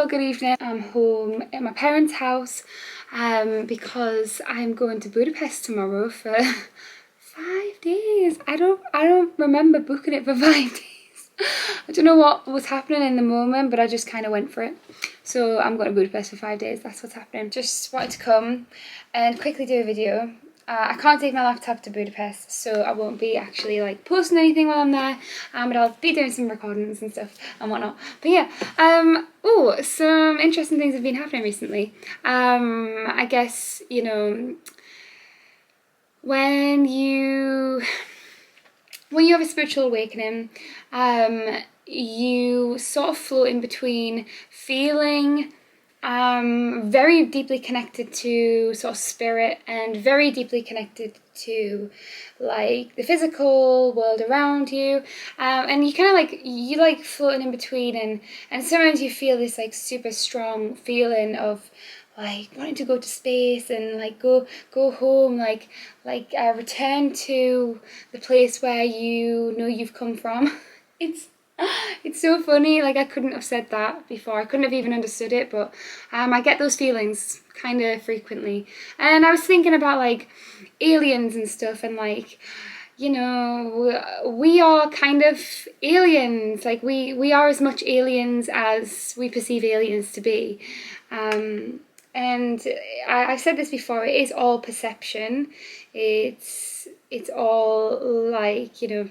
Hello, good evening. I'm home at my parents' house because I'm going to Budapest tomorrow for 5 days. I don't remember booking it for 5 days. I don't know what was happening in the moment, but I just kind of went for it. So I'm going to Budapest for 5 days. That's what's happening. Just wanted to come and quickly do a video. I can't take my laptop to Budapest, so I won't be actually like posting anything while I'm there, but I'll be doing some recordings and stuff and whatnot. But yeah, some interesting things have been happening recently. I guess, you know, when you have a spiritual awakening, you sort of float in between feeling very deeply connected to sort of spirit and very deeply connected to like the physical world around you, and you kind of like floating in between, and sometimes you feel this like super strong feeling of like wanting to go to space and like go home, like return to the place where you know you've come from. It's so funny, like I couldn't have said that before. I couldn't have even understood it, but I get those feelings kind of frequently. And I was thinking about like aliens and stuff, and like, you know, we are kind of aliens. Like we are as much aliens as we perceive aliens to be. And I've said this before, it is all perception. It's all like, you know,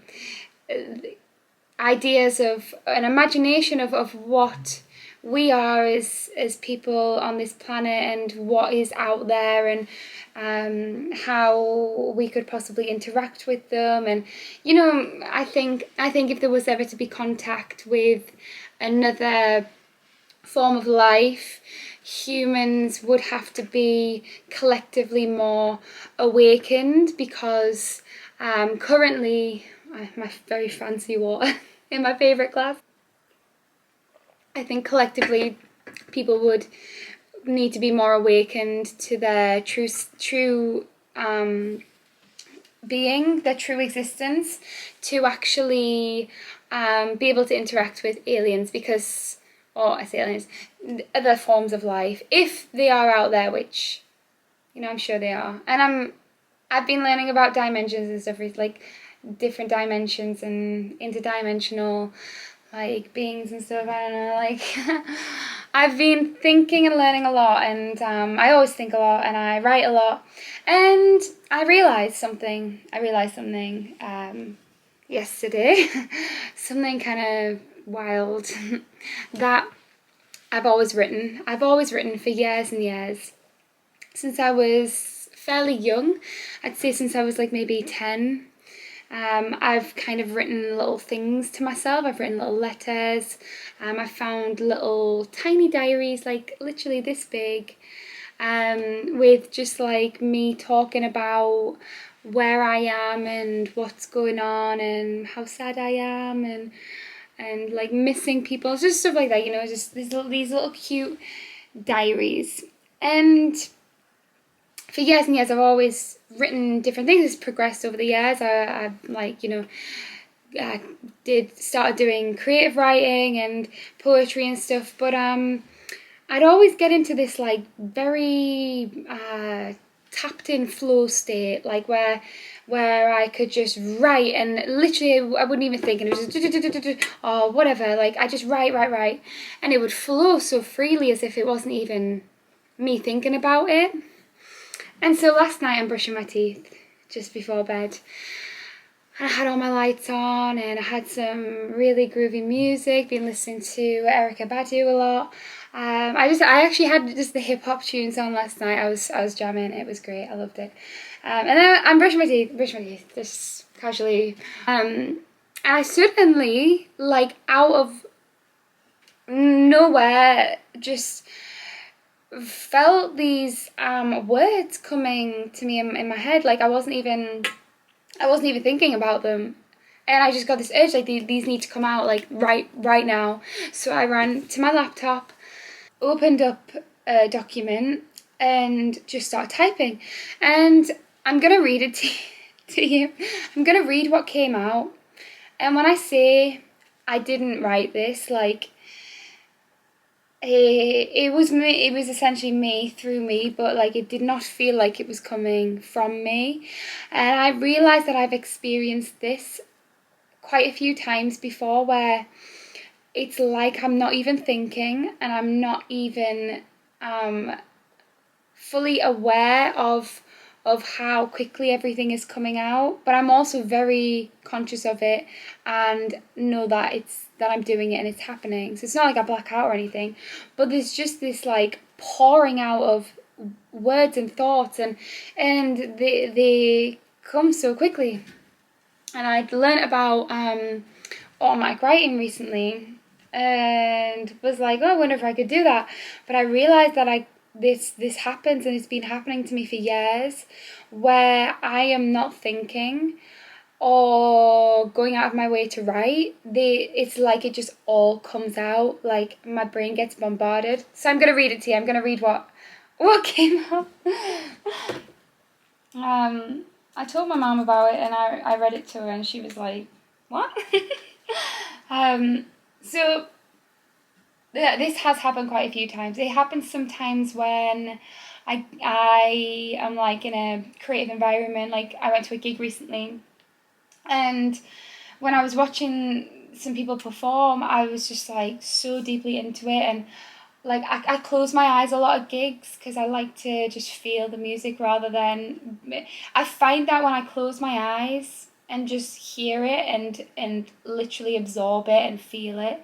ideas of an imagination of what we are as people on this planet and what is out there, and how we could possibly interact with them. And you know, I think if there was ever to be contact with another form of life, humans would have to be collectively more awakened, because currently my very fancy water in my favourite glass, I think collectively people would need to be more awakened to their true being, their true existence, to actually be able to interact with aliens, because, or I say aliens, other forms of life, if they are out there, which, you know, I'm sure they are. And I've been learning about dimensions and stuff, like different dimensions and interdimensional like beings and stuff. I don't know, like I've been thinking and learning a lot, and I always think a lot and I write a lot, and I realized something yesterday something kind of wild that I've always written for years and years, since I was fairly young. I'd say since I was like maybe 10. I've kind of written little things to myself. I've written little letters. I found little tiny diaries, like literally this big, with just like me talking about where I am and what's going on and how sad I am, and like missing people, just stuff like that, you know, just these little cute diaries. And for years and years, I've always written different things. It's progressed over the years. I like, you know, started doing creative writing and poetry and stuff. But I'd always get into this like very tapped in flow state, like where I could just write, and literally I wouldn't even think, and it was just or whatever. Like I just write, and it would flow so freely as if it wasn't even me thinking about it. And so last night I'm brushing my teeth just before bed, and I had all my lights on and I had some really groovy music, been listening to Erykah Badu a lot. I actually had just the hip hop tunes on last night. I was jamming, it was great, I loved it. And then I'm brushing my teeth just casually. And I suddenly, like out of nowhere, just felt these words coming to me in my head. Like I wasn't even thinking about them, and I just got this urge, like these need to come out like right now. So I ran to my laptop, opened up a document, and just started typing. And I'm gonna read it to you. I'm gonna read what came out. And when I say I didn't write this, like it was me. It was essentially me through me, but like it did not feel like it was coming from me. And I realized that I've experienced this quite a few times before, where it's like I'm not even thinking, and I'm not even fully aware of how quickly everything is coming out, but I'm also very conscious of it and know that I'm doing it and it's happening. So it's not like I black out or anything, but there's just this like pouring out of words and thoughts, and they come so quickly. And I'd learnt about automatic writing recently, and was like, oh, I wonder if I could do that. But I realised that this happens, and it's been happening to me for years, where I am not thinking or going out of my way to write. It's like it just all comes out, like my brain gets bombarded. So I'm gonna read it to you. I'm gonna read what came up. I told my mum about it, and I read it to her, and she was like, what? So yeah, this has happened quite a few times. It happens sometimes when I am like in a creative environment. Like I went to a gig recently, and when I was watching some people perform, I was just like so deeply into it, and like I close my eyes a lot at gigs because I like to just feel the music rather than. I find that when I close my eyes and just hear it and literally absorb it and feel it,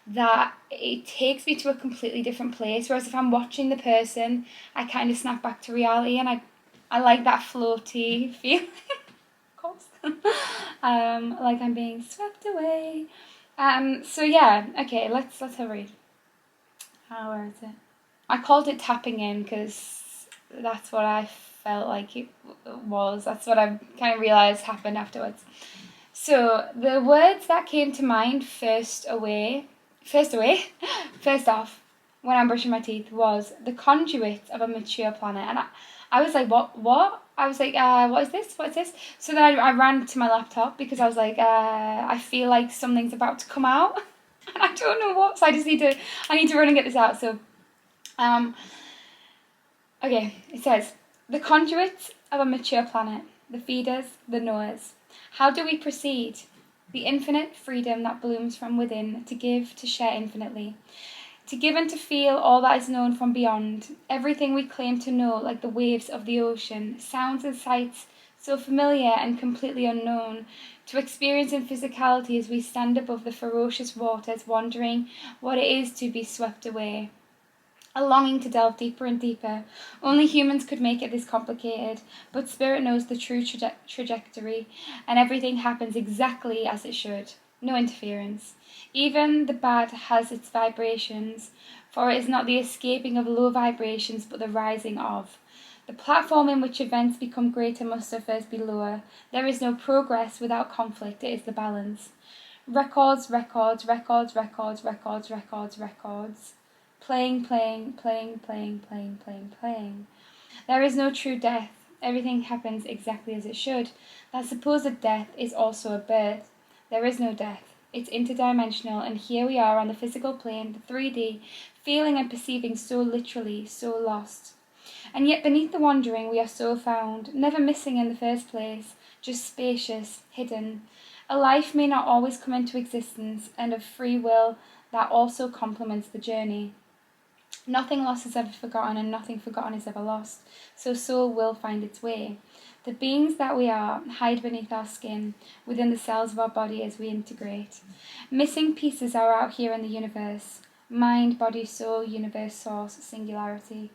that it takes me to a completely different place. Whereas if I'm watching the person, I kind of snap back to reality, and I like that floaty feeling. Of course. Like I'm being swept away. So yeah, okay, let's have a read. Where is it? I called it tapping in because that's what I felt like it was. That's what I kind of realised happened afterwards. So the words that came to mind first off, when I'm brushing my teeth, was the conduit of a mature planet. And I was like, what? I was like, what is this? What is this? So then I ran to my laptop because I was like, I feel like something's about to come out. And I don't know what, so I need to run and get this out. So, okay, it says, the conduits of a mature planet, the feeders, the knowers. How do we proceed? The infinite freedom that blooms from within, to give, to share infinitely. To give and to feel all that is known from beyond, everything we claim to know, like the waves of the ocean, sounds and sights so familiar and completely unknown, to experience in physicality as we stand above the ferocious waters, wondering what it is to be swept away. A longing to delve deeper and deeper. Only humans could make it this complicated, but spirit knows the true trajectory, and everything happens exactly as it should. No interference. Even the bad has its vibrations, for it is not the escaping of low vibrations, but the rising of. The platform in which events become greater must at first be lower. There is no progress without conflict, it is the balance. Records, records, records, records, records, records, records. Playing, playing, playing, playing, playing, playing, playing. There is no true death. Everything happens exactly as it should. That supposed death is also a birth. There is no death. It's interdimensional, and here we are on the physical plane, the 3D, feeling and perceiving so literally, so lost. And yet beneath the wandering we are so found, never missing in the first place, just spacious, hidden. A life may not always come into existence, and of free will that also complements the journey. Nothing lost is ever forgotten, and nothing forgotten is ever lost, so soul will find its way. The beings that we are hide beneath our skin, within the cells of our body as we integrate. Missing pieces are out here in the universe. Mind, body, soul, universe, source, singularity.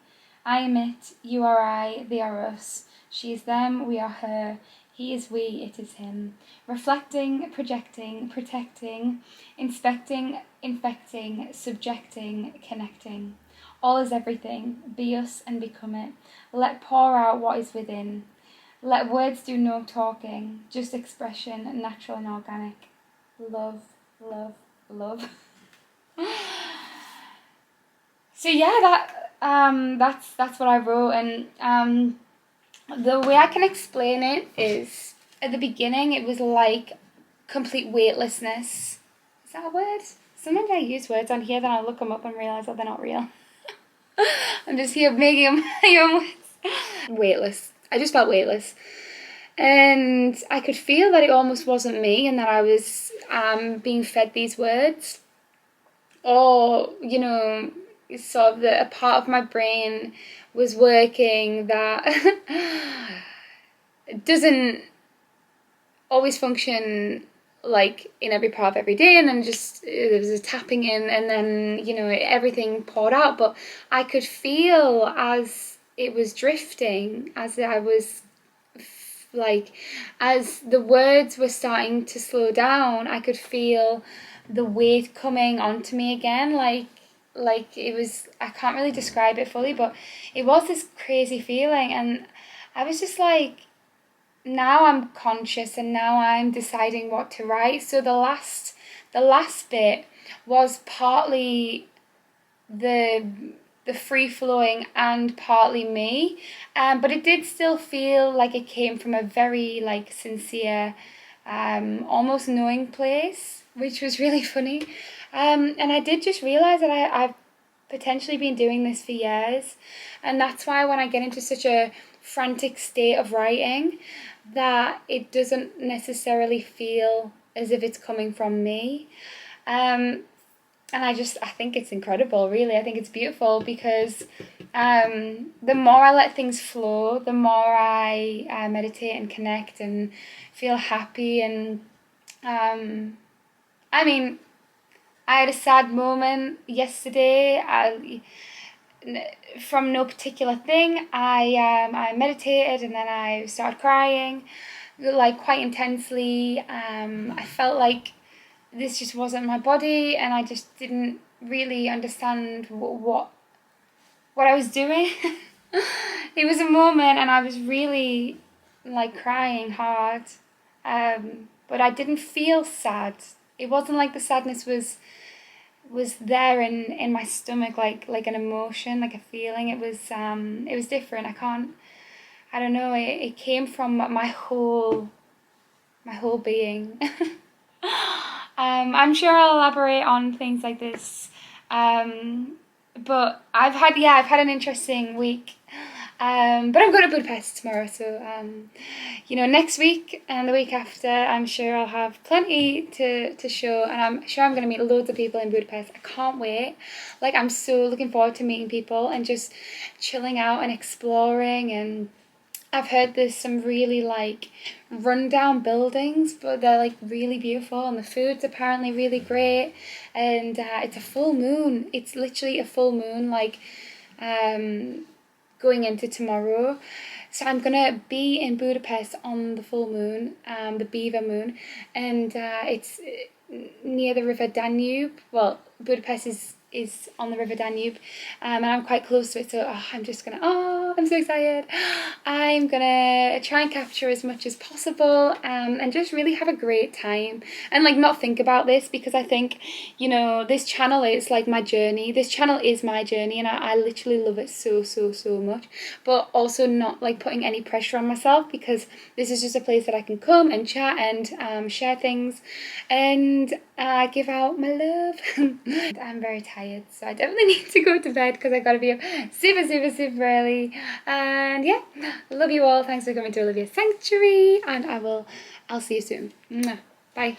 I am it, you are I, they are us. She is them, we are her. He is we, it is him. Reflecting, projecting, protecting, inspecting, infecting, subjecting, connecting. All is everything. Be us and become it. Let pour out what is within. Let words do no talking, just expression, natural and organic. Love, love, love. So yeah, that's what I wrote, and the way I can explain it is, at the beginning it was like complete weightlessness. Is that a word? It's sometimes I use words on here, then I look them up and realise that they're not real. I'm just here making them my own words. Weightless. I just felt weightless. And I could feel that it almost wasn't me and that I was being fed these words. Or, you know, sort of a part of my brain was working that doesn't always function like in every part of every day, and then just there was a tapping in, and then, you know, everything poured out. But I could feel as it was drifting, as I was like, as the words were starting to slow down, I could feel the weight coming onto me again, like it was, I can't really describe it fully, but it was this crazy feeling. And I was just like, now I'm conscious and now I'm deciding what to write. So the last bit was partly the free flowing and partly me, but it did still feel like it came from a very like sincere, almost knowing place, which was really funny. And I did just realize that I've potentially been doing this for years, and that's why when I get into such a frantic state of writing, that it doesn't necessarily feel as if it's coming from me. And I think it's incredible, really. I think it's beautiful because the more I let things flow, the more I meditate and connect and feel happy. And I mean, I had a sad moment yesterday. From no particular thing, I meditated and then I started crying, like quite intensely. I felt like this just wasn't my body, and I just didn't really understand what I was doing. It was a moment, and I was really like crying hard, but I didn't feel sad. It wasn't like the sadness was there in my stomach, like an emotion, like a feeling. It was different. I don't know, it came from my whole being. I'm sure I'll elaborate on things like this, but I've had an interesting week. But I'm going to Budapest tomorrow, so you know, next week and the week after, I'm sure I'll have plenty to show, and I'm sure I'm going to meet loads of people in Budapest. I can't wait. Like, I'm so looking forward to meeting people and just chilling out and exploring. And I've heard there's some really like rundown buildings, but they're like really beautiful, and the food's apparently really great. And it's a full moon. It's literally a full moon, like going into tomorrow. So I'm gonna be in Budapest on the full moon, the beaver moon, and it's near the river Danube. Well, Budapest is on the river Danube, and I'm quite close to it, so I'm so excited. I'm gonna try and capture as much as possible, and just really have a great time, and like not think about this, because I think, you know, this channel is like my journey. This channel is my journey, and I literally love it so much, but also not like putting any pressure on myself, because this is just a place that I can come and chat and share things and give out my love. I'm very tired, so I definitely need to go to bed because I gotta be up super early. And yeah, love you all. Thanks for coming to Olivia's Sanctuary, and I'll see you soon. Bye.